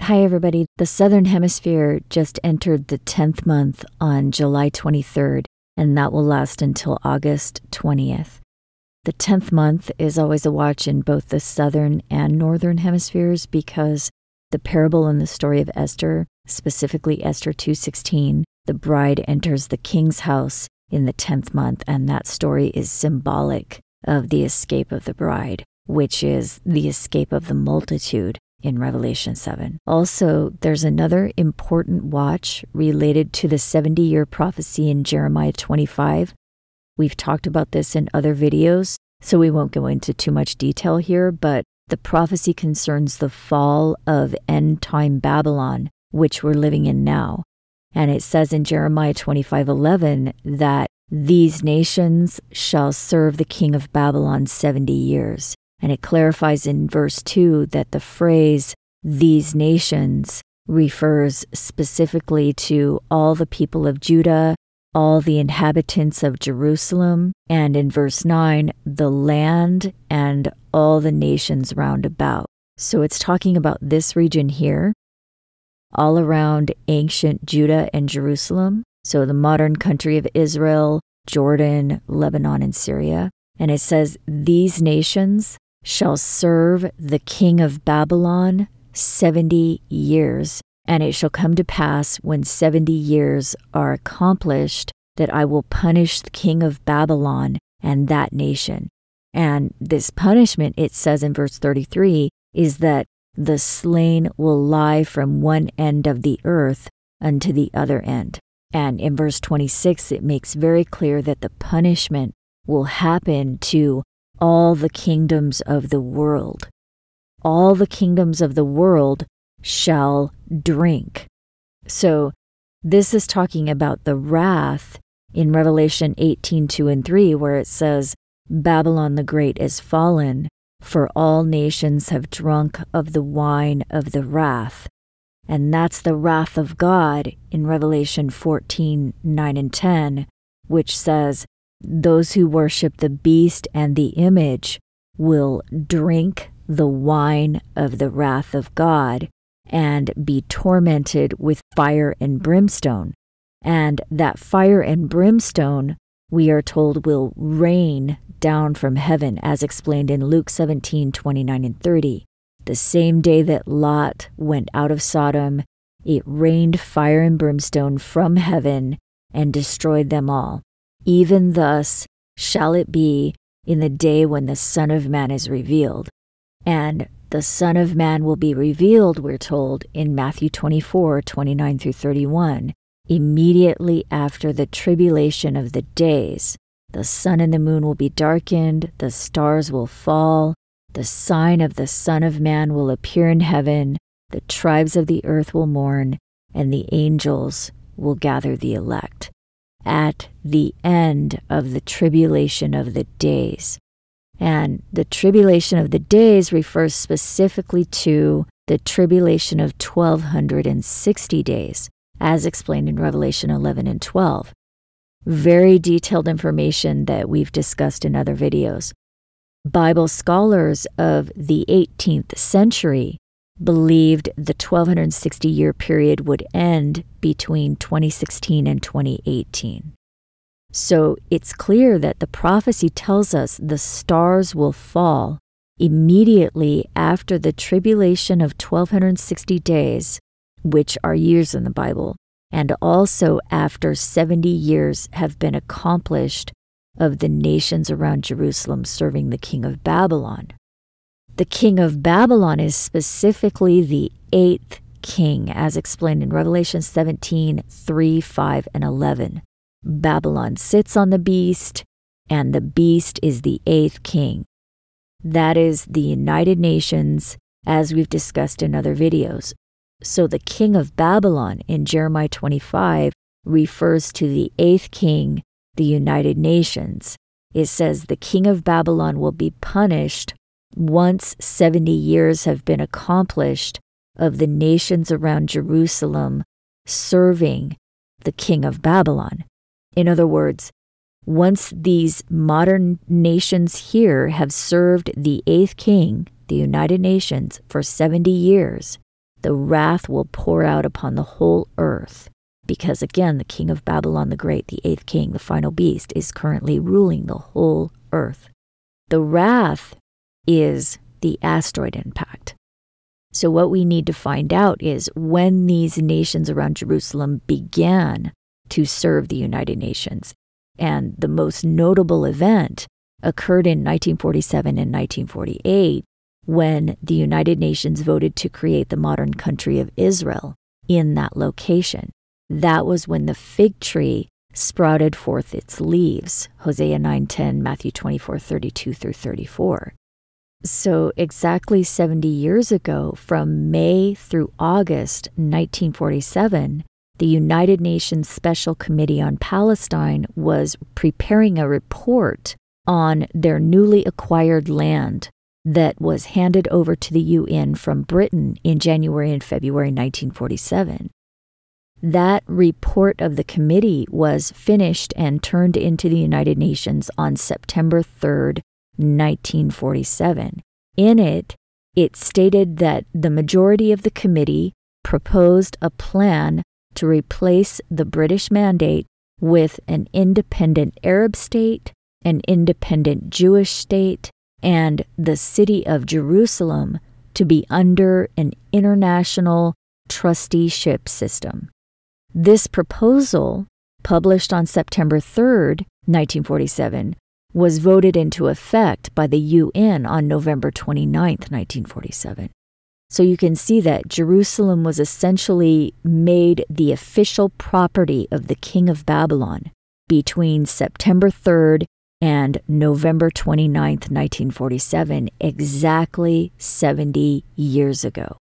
Hi everybody, the Southern Hemisphere just entered the 10th month on July 23rd, and that will last until August 20th. The 10th month is always a watch in both the Southern and Northern Hemispheres because the parable in the story of Esther, specifically Esther 2:16, the bride enters the king's house in the 10th month, and that story is symbolic of the escape of the bride, which is the escape of the multitude in Revelation 7. Also, there's another important watch related to the 70-year prophecy in Jeremiah 25. We've talked about this in other videos, so we won't go into too much detail here, but the prophecy concerns the fall of end-time Babylon, which we're living in now. And it says in Jeremiah 25:11 that these nations shall serve the king of Babylon 70 years. And it clarifies in verse 2 that the phrase, these nations, refers specifically to all the people of Judah, all the inhabitants of Jerusalem, and in verse 9, the land and all the nations round about. So it's talking about this region here, all around ancient Judah and Jerusalem, so the modern country of Israel, Jordan, Lebanon, and Syria. And it says, these nations shall serve the king of Babylon 70 years. And it shall come to pass when 70 years are accomplished that I will punish the king of Babylon and that nation. And this punishment, it says in verse 33, is that the slain will lie from one end of the earth unto the other end. And in verse 26, it makes very clear that the punishment will happen to all the kingdoms of the world. All the kingdoms of the world shall drink. So this is talking about the wrath in Revelation 18:2 and 3, where it says, Babylon the Great is fallen, for all nations have drunk of the wine of the wrath. And that's the wrath of God in Revelation 14:9 and 10, which says, those who worship the beast and the image will drink the wine of the wrath of God and be tormented with fire and brimstone. And that fire and brimstone, we are told, will rain down from heaven, as explained in Luke 17:29 and 30. The same day that Lot went out of Sodom, it rained fire and brimstone from heaven and destroyed them all. Even thus shall it be in the day when the Son of Man is revealed. And the Son of Man will be revealed, we're told, in Matthew 24:29 through 31, immediately after the tribulation of the days. The sun and the moon will be darkened, the stars will fall, the sign of the Son of Man will appear in heaven, the tribes of the earth will mourn, and the angels will gather the elect. At the end of the tribulation of the days. And the tribulation of the days refers specifically to the tribulation of 1260 days, as explained in Revelation 11 and 12. Very detailed information that we've discussed in other videos. Bible scholars of the 18th century believed the 1260-year period would end between 2016 and 2018. So it's clear that the prophecy tells us the stars will fall immediately after the tribulation of 1260 days, which are years in the Bible, and also after 70 years have been accomplished of the nations around Jerusalem serving the king of Babylon. The king of Babylon is specifically the 8th king, as explained in Revelation 17:3, 5, and 11. Babylon sits on the beast, and the beast is the 8th king. That is the United Nations, as we've discussed in other videos. So the king of Babylon in Jeremiah 25 refers to the 8th king, the United Nations. It says the king of Babylon will be punished once 70 years have been accomplished of the nations around Jerusalem serving the king of Babylon. In other words, once these modern nations here have served the 8th king, the United Nations, for 70 years, the wrath will pour out upon the whole earth, because again, the king of Babylon the Great, the eighth king, the final beast, is currently ruling the whole earth. The wrath is the asteroid impact. So what we need to find out is when these nations around Jerusalem began to serve the United Nations. And the most notable event occurred in 1947 and 1948 when the United Nations voted to create the modern country of Israel in that location. That was when the fig tree sprouted forth its leaves, Hosea 9:10, Matthew 24:32 through 34. So exactly 70 years ago, from May through August 1947, the United Nations Special Committee on Palestine was preparing a report on their newly acquired land that was handed over to the UN from Britain in January and February 1947. That report of the committee was finished and turned into the United Nations on September 3rd, 1947. In it, it stated that the majority of the committee proposed a plan to replace the British mandate with an independent Arab state, an independent Jewish state, and the city of Jerusalem to be under an international trusteeship system. This proposal, published on September 3rd, 1947, was voted into effect by the UN on November 29th, 1947. So you can see that Jerusalem was essentially made the official property of the king of Babylon between September 3rd and November 29th, 1947, exactly 70 years ago.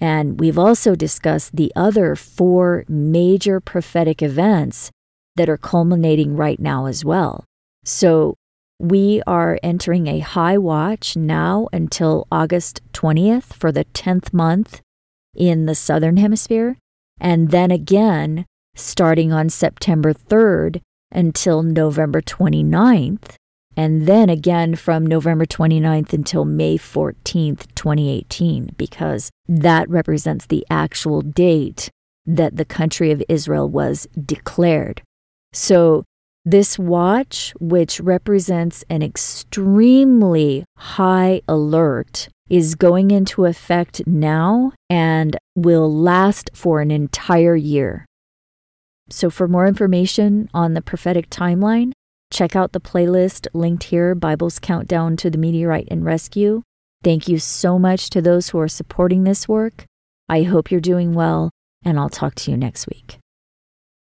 And we've also discussed the other 4 major prophetic events that are culminating right now as well. So we are entering a high watch now until August 20th for the 10th month in the Southern Hemisphere, and then again starting on September 3rd until November 29th, and then again from November 29th until May 14th, 2018, because that represents the actual date that the country of Israel was declared. So this watch, which represents an extremely high alert, is going into effect now and will last for an entire year. So for more information on the prophetic timeline, check out the playlist linked here, Bible's Countdown to the Meteorite and Rescue. Thank you so much to those who are supporting this work. I hope you're doing well, and I'll talk to you next week.